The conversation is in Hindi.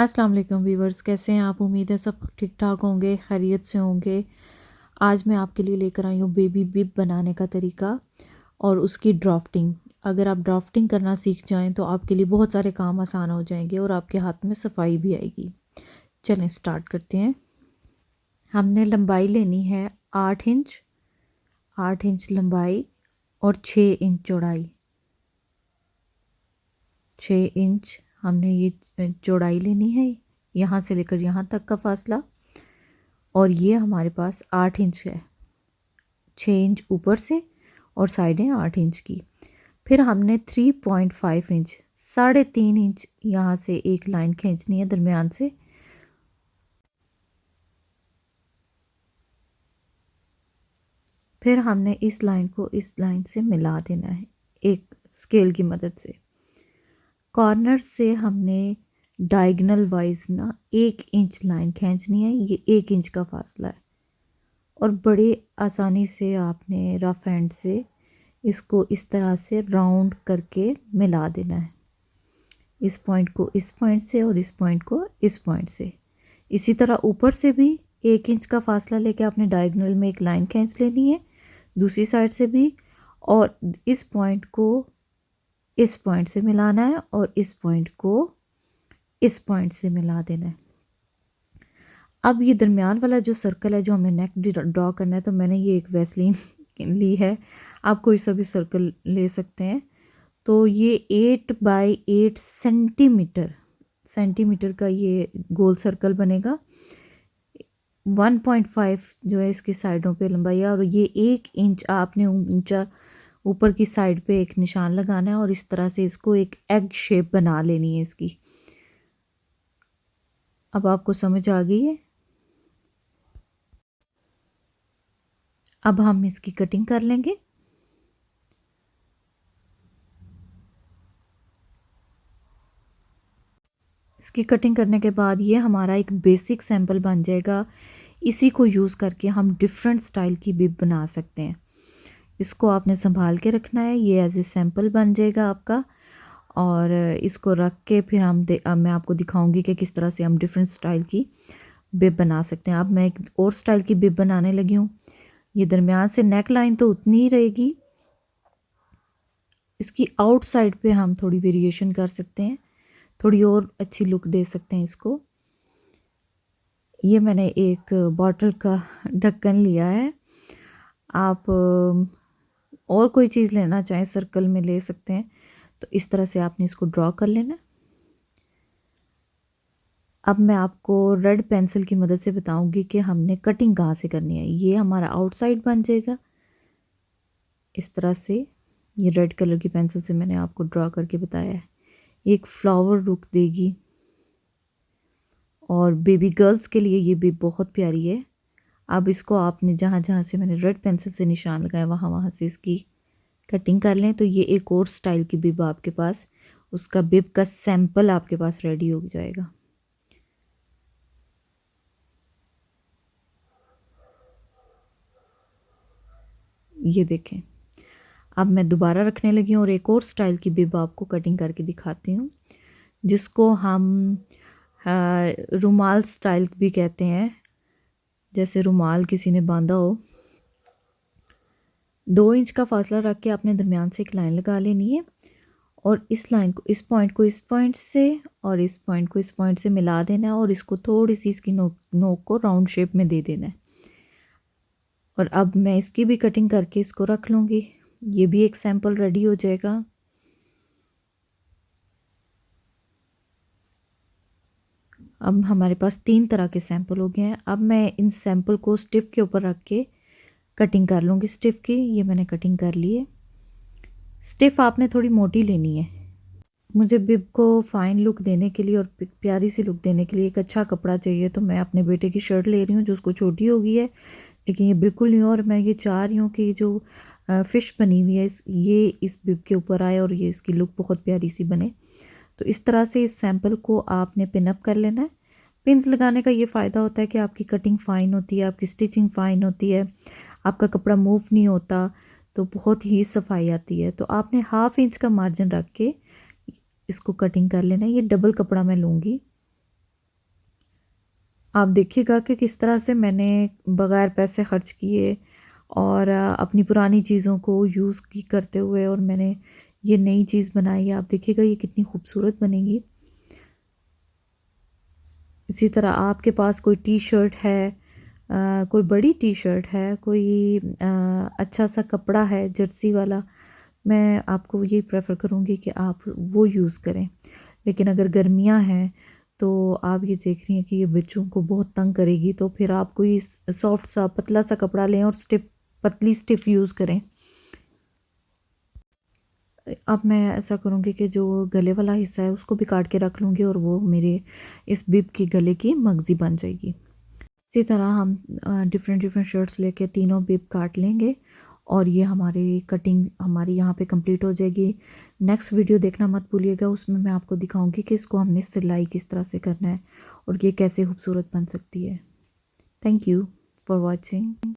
अस्सलाम वालेकुम व्यूवर्स, कैसे हैं आप? उम्मीद है सब ठीक ठाक होंगे, खैरियत से होंगे। आज मैं आपके लिए लेकर आई हूँ बेबी बिब बनाने का तरीका और उसकी ड्राफ्टिंग। अगर आप ड्राफ्टिंग करना सीख जाएं तो आपके लिए बहुत सारे काम आसान हो जाएंगे और आपके हाथ में सफाई भी आएगी। चलें स्टार्ट करते हैं। हमने लंबाई लेनी है 8 इंच, 8 इंच लंबाई और 6 इंच चौड़ाई। 6 इंच हमने ये चौड़ाई लेनी है, यहाँ से लेकर यहाँ तक का फासला। और ये हमारे पास 8 इंच है, 6 इंच ऊपर से और साइडें 8 इंच की। फिर हमने 3.5 इंच, 3.5 इंच यहाँ से एक लाइन खींचनी है दरमियान से। फिर हमने इस लाइन को इस लाइन से मिला देना है एक स्केल की मदद से। कॉर्नर से हमने डायगोनल वाइज ना 1 इंच लाइन खींचनी है, ये 1 इंच का फासला है। और बड़ी आसानी से आपने रफ एंड से इसको इस तरह से राउंड करके मिला देना है, इस पॉइंट को इस पॉइंट से और इस पॉइंट को इस पॉइंट से। इसी तरह ऊपर से भी 1 इंच का फासला लेके आपने डायगोनल में एक लाइन खींच लेनी है दूसरी साइड से भी, और इस पॉइंट को इस पॉइंट से मिलाना है और इस पॉइंट को इस पॉइंट से मिला देना है। अब ये दरमियान वाला जो सर्कल है जो हमें नेक ड्रॉ करना है, तो मैंने ये एक वैसलीन ली है, आप कोई सा भी सर्कल ले सकते हैं। तो ये 8 बाई 8 सेंटीमीटर का ये गोल सर्कल बनेगा। 1.5 जो है इसकी साइडों पे लंबाई है, और ये 1 इंच आपने ऊंचा ऊपर की साइड पे एक निशान लगाना है और इस तरह से इसको एक एग शेप बना लेनी है इसकी। अब आपको समझ आ गई है। अब हम इसकी कटिंग कर लेंगे। इसकी कटिंग करने के बाद ये हमारा एक बेसिक सैंपल बन जाएगा। इसी को यूज़ करके हम डिफरेंट स्टाइल की बिब बना सकते हैं। इसको आपने संभाल के रखना है, ये एज ए सैंपल बन जाएगा आपका। और इसको रख के फिर अब मैं आपको दिखाऊंगी कि किस तरह से हम डिफरेंट स्टाइल की बिब बना सकते हैं। अब मैं एक और स्टाइल की बिब बनाने लगी हूँ। ये दरमियान से नेक लाइन तो उतनी ही रहेगी, इसकी आउटसाइड पे हम थोड़ी वेरिएशन कर सकते हैं, थोड़ी और अच्छी लुक दे सकते हैं इसको। ये मैंने एक बॉटल का ढक्कन लिया है, आप और कोई चीज़ लेना चाहें सर्कल में ले सकते हैं। तो इस तरह से आपने इसको ड्रॉ कर लेना। अब मैं आपको रेड पेंसिल की मदद से बताऊंगी कि हमने कटिंग कहाँ से करनी है। ये हमारा आउटसाइड बन जाएगा इस तरह से। ये रेड कलर की पेंसिल से मैंने आपको ड्रॉ करके बताया है। ये एक फ्लावर लुक देगी और बेबी गर्ल्स के लिए ये भी बहुत प्यारी है। अब इसको आपने जहाँ जहाँ से मैंने रेड पेंसिल से निशान लगाया वहाँ वहाँ से इसकी कटिंग कर लें। तो ये एक और स्टाइल की बिब आपके पास, उसका बिब का सैंपल आपके पास रेडी हो जाएगा। ये देखें, अब मैं दोबारा रखने लगी हूँ और एक और स्टाइल की बिब आपको कटिंग करके दिखाती हूँ, जिसको हम रुमाल स्टाइल भी कहते हैं। जैसे रुमाल किसी ने बांधा हो, 2 इंच का फासला रख के आपने दरमियान से एक लाइन लगा लेनी है और इस लाइन को इस पॉइंट को इस पॉइंट से और इस पॉइंट को इस पॉइंट से मिला देना है और इसको थोड़ी सी इसकी नोक को राउंड शेप में दे देना है। और अब मैं इसकी भी कटिंग करके इसको रख लूँगी। ये भी एक सैंपल रेडी हो जाएगा। अब हमारे पास 3 तरह के सैंपल हो गए हैं। अब मैं इन सैंपल को स्टिफ के ऊपर रख के कटिंग कर लूँगी स्टिफ की। ये मैंने कटिंग कर ली है। स्टिफ आपने थोड़ी मोटी लेनी है। मुझे बिब को फ़ाइन लुक देने के लिए और प्यारी सी लुक देने के लिए एक अच्छा कपड़ा चाहिए, तो मैं अपने बेटे की शर्ट ले रही हूँ जो उसको छोटी हो गई है, लेकिन ये बिल्कुल नहीं हो। और मैं ये चाह रही हूँ कि जो फ़िश बनी हुई है ये इस बिब के ऊपर आए और ये इसकी लुक बहुत प्यारी सी बने। तो इस तरह से इस सैंपल को आपने पिन अप कर लेना है। पिन्स लगाने का ये फ़ायदा होता है कि आपकी कटिंग फ़ाइन होती है, आपकी स्टिचिंग फ़ाइन होती है, आपका कपड़ा मूव नहीं होता, तो बहुत ही सफाई आती है। तो आपने 1/2 इंच का मार्जिन रख के इसको कटिंग कर लेना है। ये डबल कपड़ा मैं लूँगी। आप देखिएगा कि किस तरह से मैंने बग़ैर पैसे ख़र्च किए और अपनी पुरानी चीज़ों को यूज़ की करते हुए और मैंने ये नई चीज़ बनाई है। आप देखिएगा ये कितनी खूबसूरत बनेगी। इसी तरह आपके पास कोई टी शर्ट है, कोई बड़ी टी शर्ट है, कोई अच्छा सा कपड़ा है जर्सी वाला, मैं आपको ये प्रेफर करूँगी कि आप वो यूज़ करें। लेकिन अगर गर्मियाँ हैं तो आप ये देख रही हैं कि ये बच्चों को बहुत तंग करेगी, तो फिर आप कोई सॉफ्ट सा पतला सा कपड़ा लें और पतली स्टिफ यूज़ करें। अब मैं ऐसा करूँगी कि जो गले वाला हिस्सा है उसको भी काट के रख लूँगी और वो मेरे इस बिब की गले की मगज़ी बन जाएगी। इसी तरह हम डिफरेंट डिफरेंट शर्ट्स लेके तीनों बिब काट लेंगे और ये हमारी कटिंग हमारी यहाँ पे कंप्लीट हो जाएगी। नेक्स्ट वीडियो देखना मत भूलिएगा, उसमें मैं आपको दिखाऊंगी कि इसको हमने सिलाई किस तरह से करना है और ये कैसे खूबसूरत बन सकती है। Thank you for watching.